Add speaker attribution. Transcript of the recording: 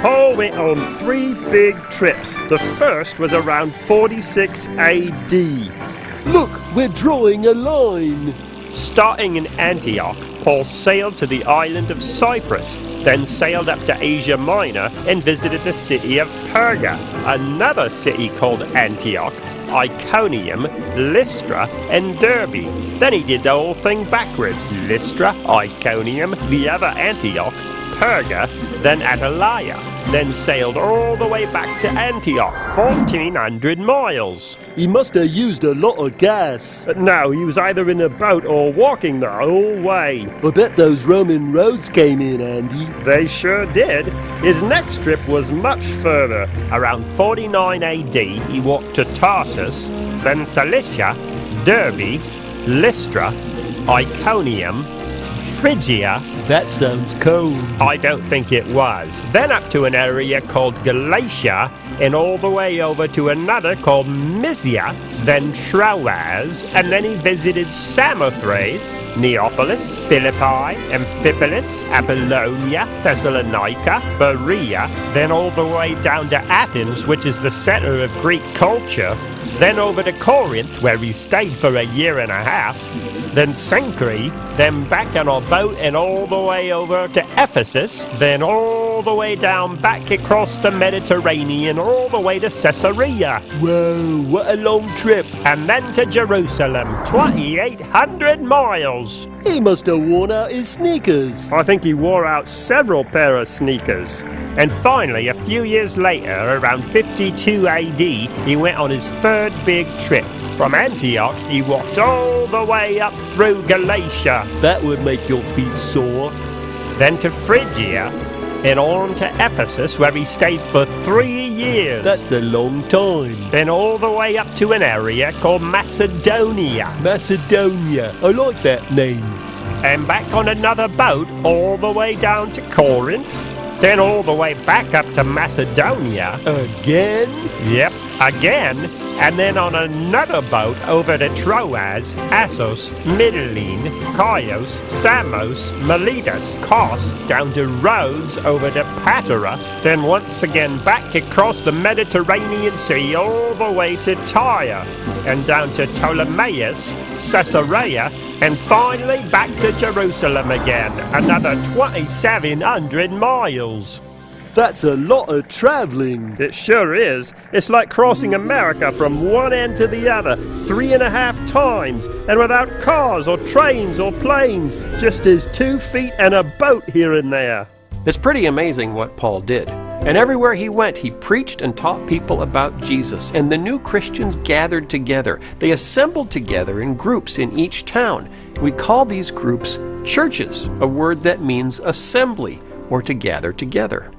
Speaker 1: Paul went on 3 big trips. The first was around 46 AD.
Speaker 2: Look, we're drawing a line.
Speaker 1: Starting in Antioch, Paul sailed to the island of Cyprus, then sailed up to Asia Minor and visited the city of Perga, another city called Antioch, Iconium, Lystra, and Derbe. Then he did the whole thing backwards. Lystra, Iconium, the other Antioch, Perga, then Attalia, then sailed all the way back to Antioch, 1,400 miles.
Speaker 2: He must have used a lot of gas.
Speaker 1: But no, he was either in a boat or walking the whole way.
Speaker 2: I bet those Roman roads came in handy.
Speaker 1: They sure did. His next trip was much further. Around 49 AD, he walked to Tarsus, then Cilicia, Derbe, Lystra, Iconium, Phrygia.
Speaker 2: That sounds cold.
Speaker 1: I don't think it was. Then up to an area called Galatia, and all the way over to another called Mysia, then Troas, and then he visited Samothrace, Neapolis, Philippi, Amphipolis, Apollonia, Thessalonica, Berea, then all the way down to Athens, which is the center of Greek culture, then over to Corinth, where he stayed for 1.5 years, then Cenchreae, then back on a boat and all the way over to Ephesus, then all the way down back across the Mediterranean, all the way to Caesarea.
Speaker 2: Whoa, what a long trip.
Speaker 1: And then to Jerusalem, 2,800 miles.
Speaker 2: He must have worn out his sneakers.
Speaker 1: I think he wore out several pair of sneakers. And finally, a few years later, around 52 AD, he went on his 3rd big trip. From Antioch, he walked all the way up through Galatia.
Speaker 2: That would make your feet sore.
Speaker 1: Then to Phrygia, and on to Ephesus, where he stayed for 3 years.
Speaker 2: That's a long time.
Speaker 1: Then all the way up to an area called Macedonia.
Speaker 2: Macedonia, I like that name.
Speaker 1: And back on another boat all the way down to Corinth. Then all the way back up to Macedonia.
Speaker 2: Again?
Speaker 1: Yep, again. And then on another boat over to Troas, Assos, Mytilene, Chios, Samos, Miletus, Kos, down to Rhodes, over to Patara, then once again back across the Mediterranean Sea all the way to Tyre, and down to Ptolemais, Caesarea, and finally back to Jerusalem again, another 2,700 miles.
Speaker 2: That's a lot of traveling.
Speaker 1: It sure is. It's like crossing America from one end to the other 3.5 times, and without cars or trains or planes, just his 2 feet and a boat here and there.
Speaker 3: It's pretty amazing what Paul did. And everywhere he went, he preached and taught people about Jesus. And the new Christians gathered together. They assembled together in groups in each town. We call these groups churches, a word that means assembly or to gather together.